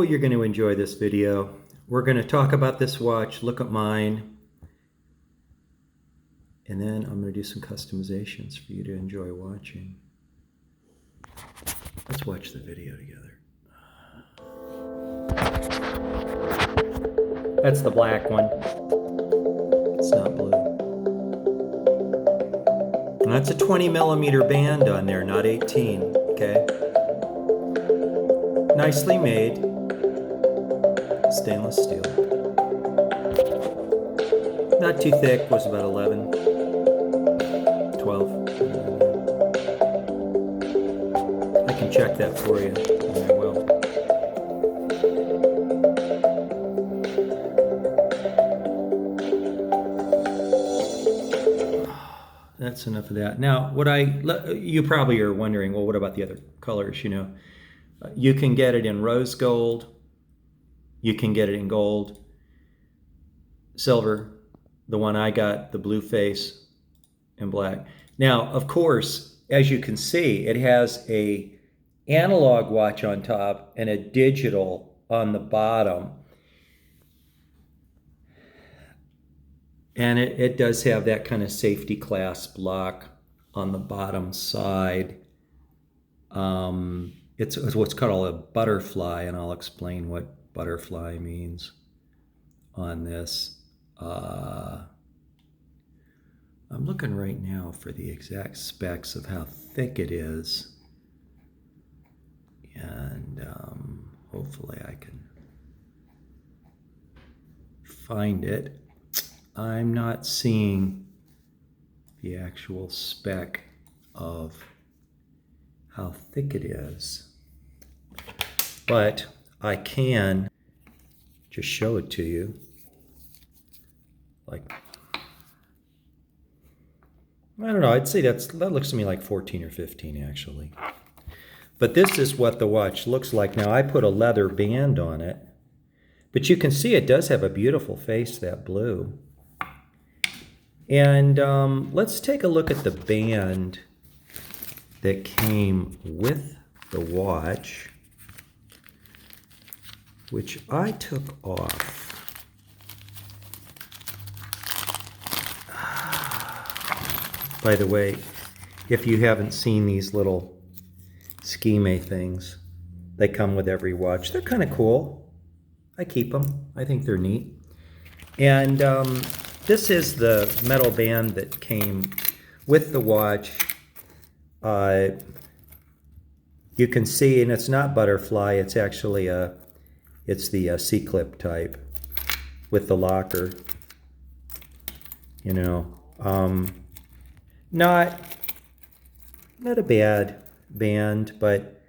hopefully you're going to enjoy this video. We're going to talk about this watch, look at mine, and then I'm going to do some customizations for you to enjoy watching. Let's watch the video together. That's the black one. It's not blue. And that's a 20 millimeter band on there, not 18, okay? Nicely made. Stainless steel. Not too thick, was about 11, 12. I can check that for you, and I will. That's enough of that. Now, you probably are wondering, well, what about the other colors, you know? You can get it in rose gold. You can get it in gold, silver, the one I got, the blue face, and black. Now, of course, as you can see, it has a analog watch on top and a digital on the bottom. And it does have that kind of safety clasp lock on the bottom side. It's what's called a butterfly, and I'll explain what butterfly means on this. I'm looking right now for the exact specs of how thick it is. And hopefully I can find it. I'm not seeing the actual spec of how thick it is, but I can just show it to you. Like, I don't know, I'd say that looks to me like 14 or 15 actually. But this is what the watch looks like. Now I put a leather band on it, but you can see it does have a beautiful face, that blue. And let's take a look at the band that came with the watch, which I took off. By the way, if you haven't seen these little SKMEI things, they come with every watch. They're kind of cool. I keep them. I think they're neat. And this is the metal band that came with the watch. You can see, and it's not butterfly, it's actually it's the C-clip type with the locker. You know, not a bad band, but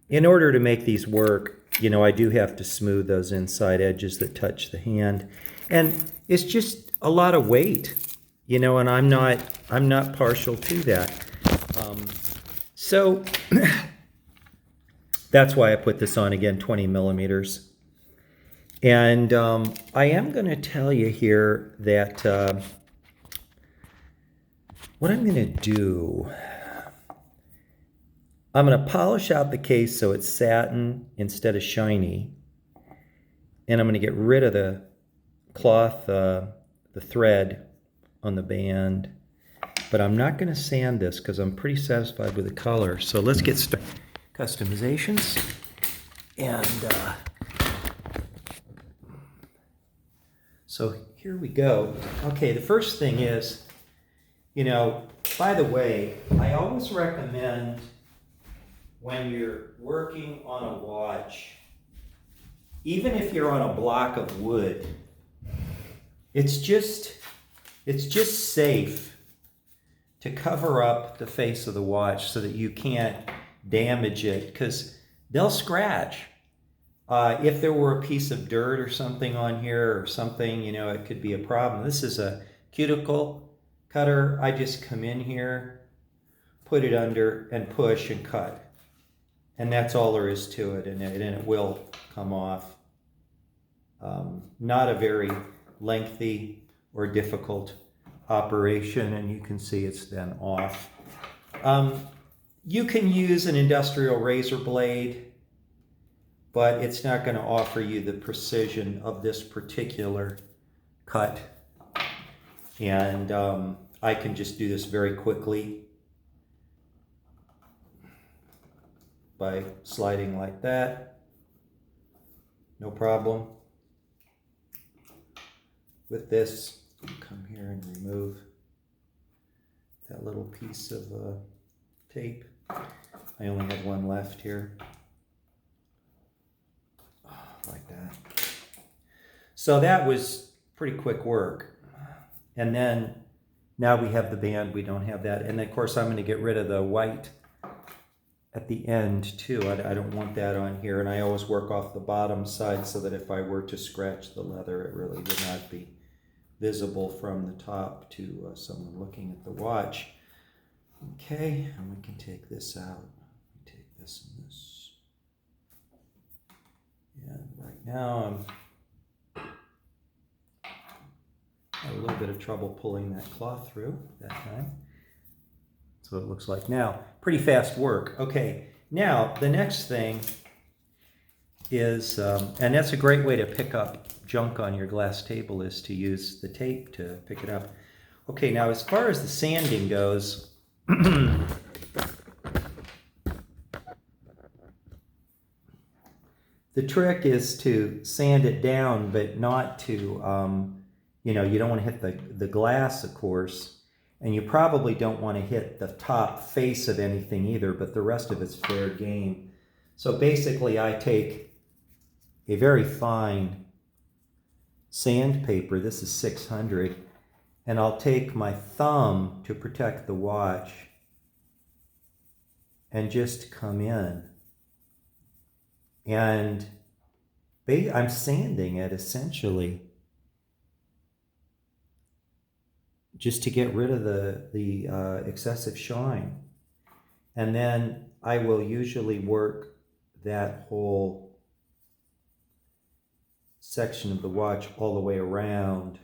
in order to make these work, you know, I do have to smooth those inside edges that touch the hand. And it's just a lot of weight, you know, and I'm not partial to that. So that's why I put this on again, 20 millimeters. And I am going to tell you here that what I'm going to do, I'm going to polish out the case so it's satin instead of shiny. And I'm going to get rid of the cloth, the thread on the band. But I'm not going to sand this because I'm pretty satisfied with the color. So let's get started. Customizations. And so here we go. Okay, the first thing is, you know, by the way, I always recommend when you're working on a watch, even if you're on a block of wood, it's just safe to cover up the face of the watch so that you can't damage it, because they'll scratch. If there were a piece of dirt or something on here or something, you know, it could be a problem. This is a cuticle cutter. I just come in here, put it under, and push and cut. And that's all there is to it, and it will come off. Not a very lengthy or difficult operation, and you can see it's then off. You can use an industrial razor blade, but it's not going to offer you the precision of this particular cut. And I can just do this very quickly by sliding like that. No problem. With this, come here and remove that little piece of tape. I only have one left here. Like that. So that was pretty quick work. And then now we have the band, we don't have that. And of course I'm going to get rid of the white at the end too. I don't want that on here. And I always work off the bottom side so that if I were to scratch the leather, it really would not be visible from the top to someone looking at the watch. Okay, and we can take this out. Take this and this. And right now I'm had a little bit of trouble pulling that cloth through that time. So it looks like now. Pretty fast work. Okay, now the next thing is, and that's a great way to pick up junk on your glass table, is to use the tape to pick it up. Okay, now as far as the sanding goes, the trick is to sand it down, but not to, you know, you don't want to hit the glass, of course, and you probably don't want to hit the top face of anything either, but the rest of it's fair game. So basically I take a very fine sandpaper, this is 600, and I'll take my thumb to protect the watch and just come in. And I'm sanding it essentially just to get rid of the excessive shine. And then I will usually work that whole section of the watch all the way around.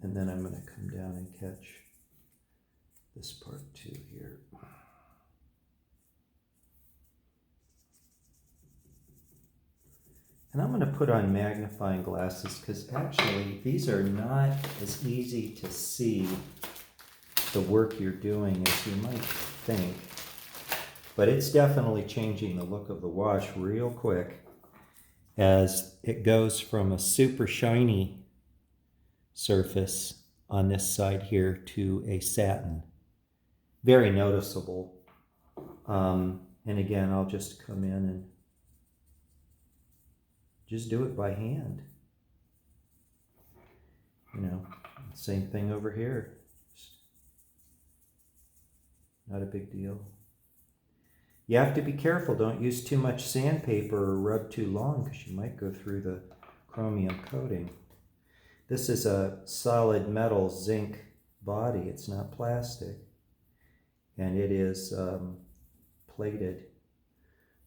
And then I'm going to come down and catch this part too here. And I'm going to put on magnifying glasses because actually these are not as easy to see the work you're doing as you might think. But it's definitely changing the look of the watch real quick as it goes from a super shiny surface on this side here to a satin. Very noticeable. And again, I'll just come in and just do it by hand. You know, same thing over here. Not a big deal. You have to be careful. Don't use too much sandpaper or rub too long because you might go through the chromium coating. This is a solid metal zinc body. It's not plastic. And it is plated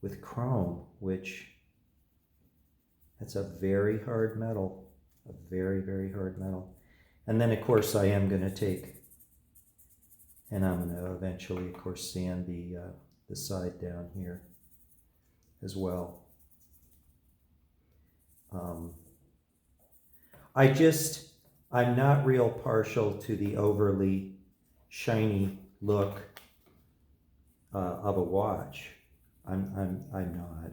with chrome, which that's a very hard metal. A very, very hard metal. And then, of course, I am going to take, and I'm going to eventually, of course, sand the side down here as well. I'm not real partial to the overly shiny look of a watch. I'm not.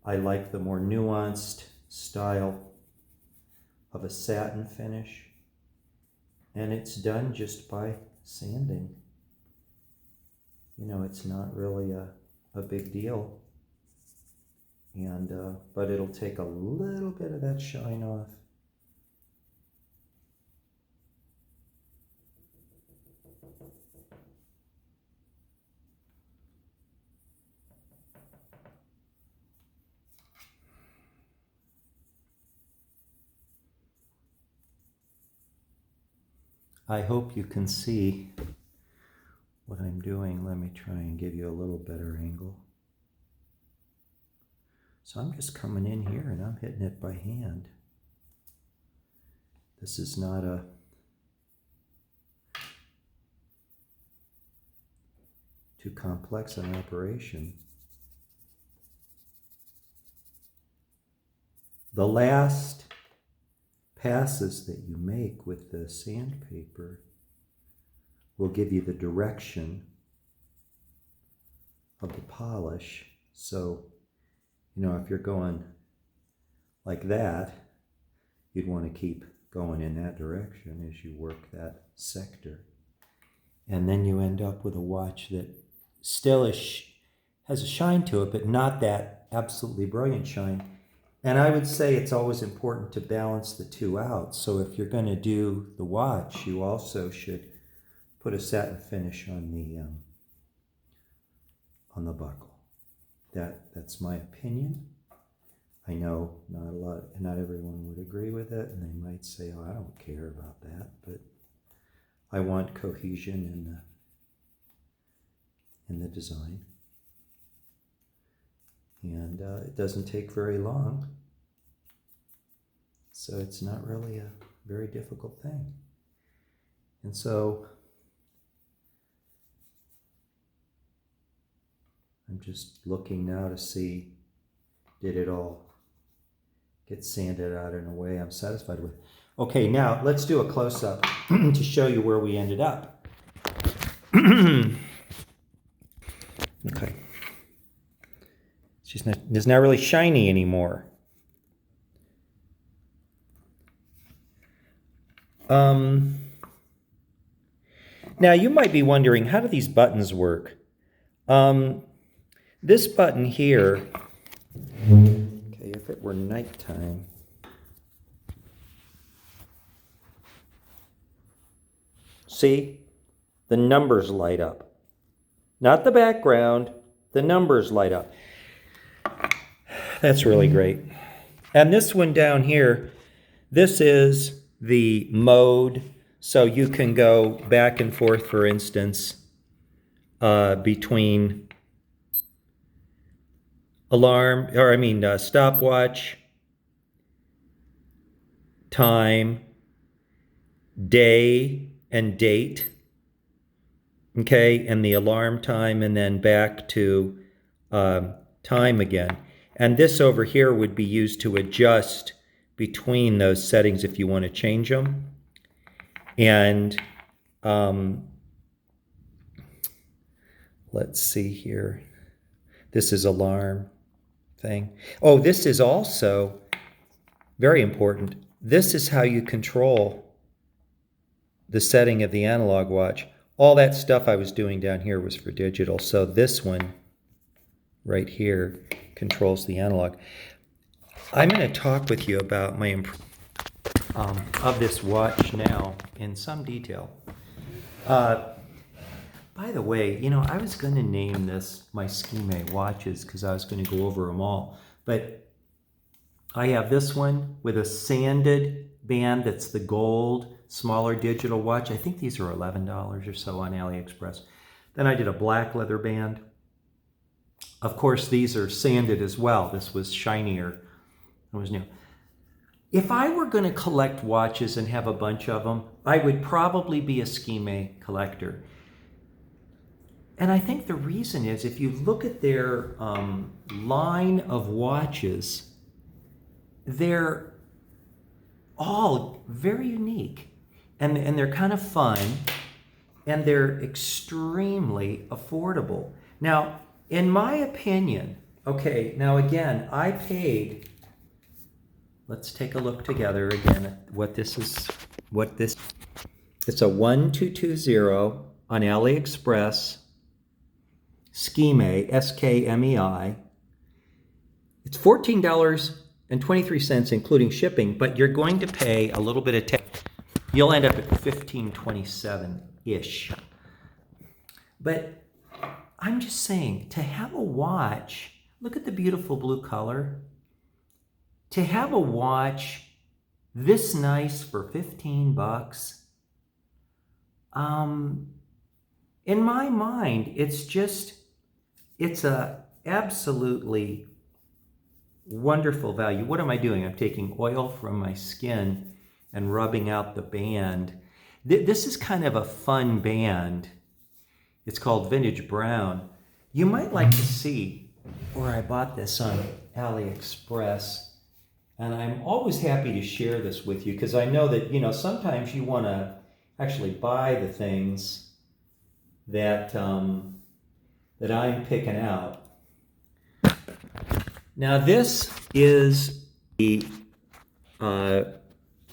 I like the more nuanced style of a satin finish, and it's done just by sanding. You know, it's not really a big deal, and but it'll take a little bit of that shine off. I hope you can see what I'm doing. Let me try and give you a little better angle. So I'm just coming in here and I'm hitting it by hand. This is not a too complex an operation. The last passes that you make with the sandpaper will give you the direction of the polish. So, you know, if you're going like that, you'd want to keep going in that direction as you work that sector. And then you end up with a watch that still has a shine to it, but not that absolutely brilliant shine. And I would say it's always important to balance the two out. So if you're going to do the watch, you also should put a satin finish on the buckle. That's my opinion. I know not everyone would agree with it, and they might say, "Oh, I don't care about that," but I want cohesion in the design. And it doesn't take very long, so it's not really a very difficult thing. And so I'm just looking now to see, did it all get sanded out in a way I'm satisfied with? Okay, now let's do a close-up to show you where we ended up. Okay. It's not really shiny anymore. Now you might be wondering, how do these buttons work? This button here, okay, if it were nighttime, see, the numbers light up. Not the background, the numbers light up. That's really great. And this one down here, this is the mode. So you can go back and forth, for instance, between stopwatch, time, day and date, okay, and the alarm time, and then back to time again. And this over here would be used to adjust between those settings if you want to change them. And let's see here. This is alarm thing. Oh, this is also very important. This is how you control the setting of the analog watch. All that stuff I was doing down here was for digital. So this one right here controls the analog. I'm going to talk with you about my of this watch now in some detail. By the way, you know, I was going to name this my SKMEI watches because I was going to go over them all. But I have this one with a sanded band that's the gold, smaller digital watch. I think these are $11 or so on AliExpress. Then I did a black leather band. Of course, these are sanded as well. This was shinier. It was new. If I were going to collect watches and have a bunch of them, I would probably be a SKMEI collector. And I think the reason is, if you look at their line of watches, they're all very unique. And they're kind of fun. And they're extremely affordable. Now, in my opinion, okay, now again, I paid, let's take a look together again at what this is, it's a 1220 on AliExpress, SKMEI, S-K-M-E-I. It's $14.23 including shipping, but you're going to pay a little bit of tax. You'll end up at $15.27-ish. But I'm just saying, to have a watch, look at the beautiful blue color. To have a watch this nice for $15, in my mind, it's a absolutely wonderful value. What am I doing? I'm taking oil from my skin and rubbing out the band. This is kind of a fun band. It's called Vintage Brown. You might like to see where I bought this on AliExpress. And I'm always happy to share this with you because I know that, sometimes you want to actually buy the things that, that I'm picking out. Now this is the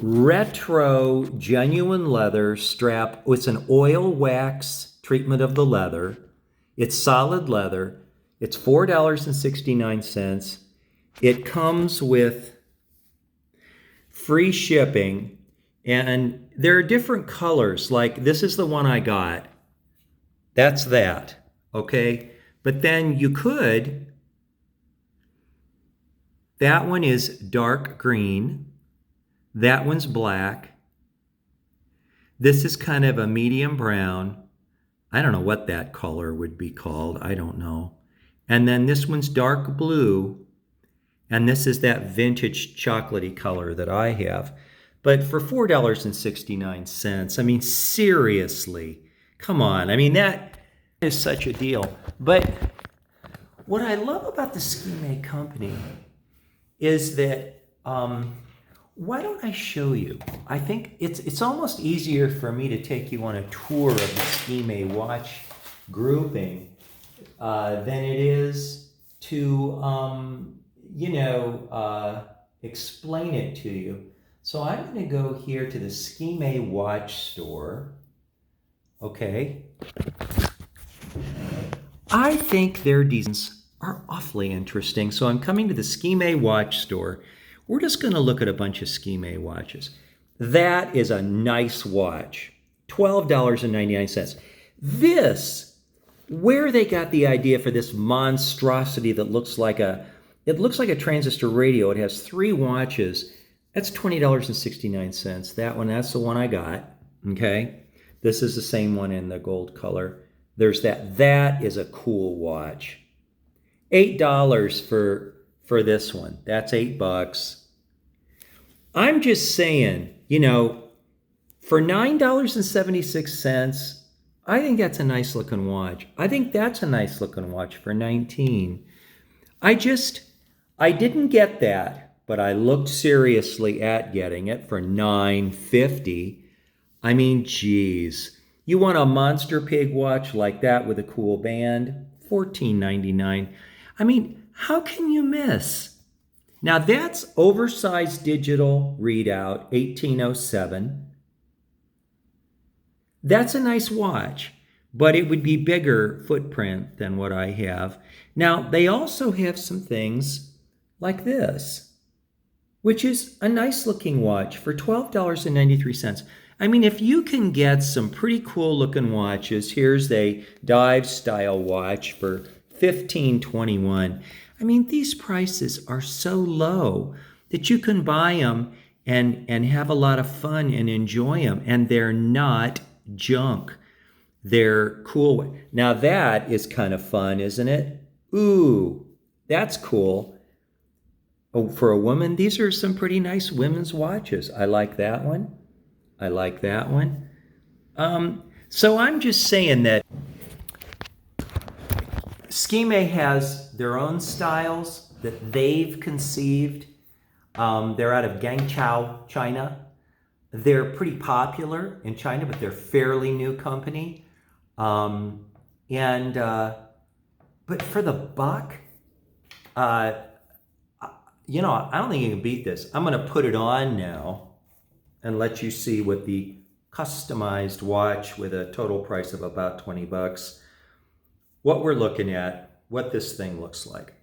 retro genuine leather strap. It's an oil wax treatment of the leather. It's solid leather. It's $4.69. It comes with free shipping, and there are different colors. Like this is the one I got. That's that, okay? But then you could, that one is dark green. That one's black. This is kind of a medium brown. I don't know what that color would be called. I don't know. And then this one's dark blue. And this is that vintage chocolatey color that I have. But for $4.69, I mean, seriously, come on. I mean, that is such a deal. But what I love about the SKMEI company is that, why don't I show you? I think it's almost easier for me to take you on a tour of the SKMEI watch grouping than it is to, explain it to you. So I'm going to go here to the SKMEI watch store. Okay. I think their designs are awfully interesting. So I'm coming to the SKMEI watch store. We're just going to look at a bunch of SKMEI watches. That is a nice watch. $12.99. This, where they got the idea for this monstrosity that looks like a transistor radio. It has 3 watches. That's $20.69. That one, that's the one I got. Okay. This is the same one in the gold color. There's that. That is a cool watch. $8 for this one. That's $8. I'm just saying, for $9.76, I think that's a nice looking watch. I think that's a nice looking watch for $19. I didn't get that, but I looked seriously at getting it for $9.50. I mean, geez. You want a Monster Pig watch like that with a cool band? $14.99. I mean, how can you miss? Now that's oversized digital readout, 1807. That's a nice watch, but it would be bigger footprint than what I have. Now they also have some things like this, which is a nice looking watch for $12.93. I mean, if you can get some pretty cool looking watches, here's a dive style watch for $15.21. I mean, these prices are so low that you can buy them and have a lot of fun and enjoy them. And they're not junk. They're cool. Now that is kind of fun, isn't it? Ooh, that's cool. Oh, for a woman, these are some pretty nice women's watches. I like that one. I like that one. So I'm just saying that SKMEI has their own styles that they've conceived. They're out of Guangzhou, China. They're pretty popular in China, but they're a fairly new company. But for the buck, I don't think you can beat this. I'm going to put it on now and let you see what the customized watch with a total price of about $20, what we're looking at, what this thing looks like.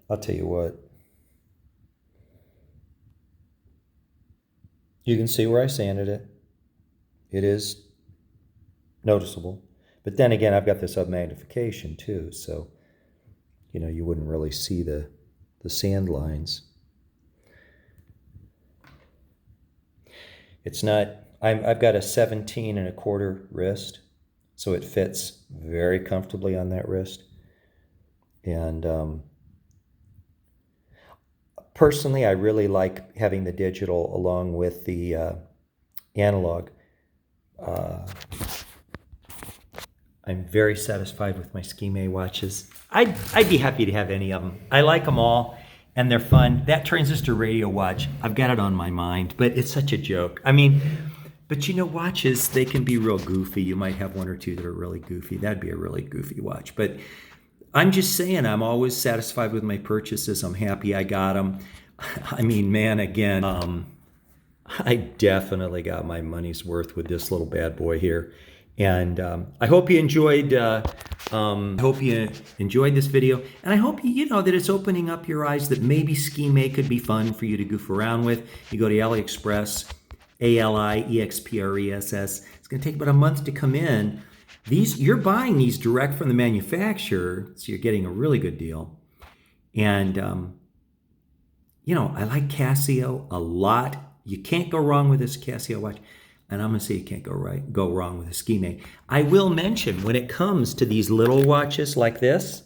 I'll tell you what. You can see where I sanded it. It is noticeable. But then again, I've got this up magnification too, so you wouldn't really see the sand lines. It's not, I've got a 17.25 wrist, so it fits very comfortably on that wrist. And personally, I really like having the digital along with the analog. I'm very satisfied with my SKMEI watches. I'd be happy to have any of them. I like them all, and they're fun. That transistor radio watch, I've got it on my mind, but it's such a joke. I mean, but you know, watches, they can be real goofy. You might have one or two that are really goofy. That'd be a really goofy watch. But I'm just saying, I'm always satisfied with my purchases. I'm happy I got them. I mean, man, again, I definitely got my money's worth with this little bad boy here. And I hope you enjoyed. This video, and I hope you know that it's opening up your eyes that maybe SKMEI could be fun for you to goof around with. You go to AliExpress, ALIEXRESS. It's going to take about a month to come in. You're buying these direct from the manufacturer, so you're getting a really good deal. And you know, I like Casio a lot. You can't go wrong with this Casio watch. And I'm going to say you can't go wrong with a SKMEI. I will mention, when it comes to these little watches like this,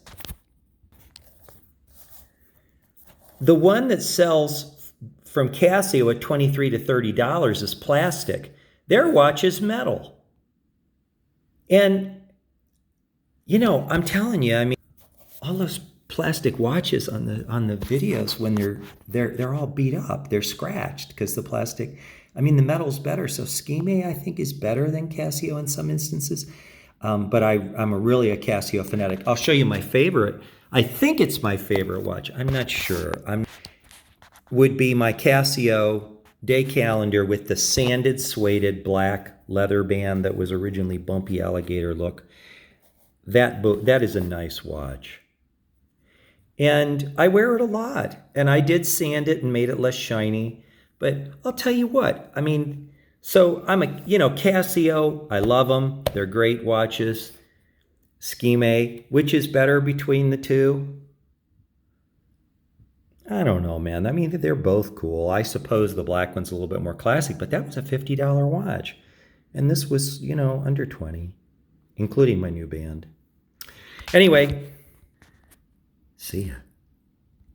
the one that sells from Casio at $23 to $30 is plastic. Their watch is metal. And, you know, I'm telling you, I mean, all those plastic watches on the videos, when they're all beat up, they're scratched because the plastic, I mean, the metal's better. So SKMEI, I think, is better than Casio in some instances. But I'm really a Casio fanatic. I'll show you my favorite. I think it's my favorite watch. I'm not sure. Would be my Casio day calendar with the sanded, suede black leather band that was originally bumpy alligator look. That is a nice watch. And I wear it a lot. And I did sand it and made it less shiny. But I'll tell you what, I mean, so I'm Casio, I love them. They're great watches. SKMEI, which is better between the two? I don't know, man. I mean, they're both cool. I suppose the black one's a little bit more classic, but that was a $50 watch. And this was, under 20, including my new band. Anyway, see ya.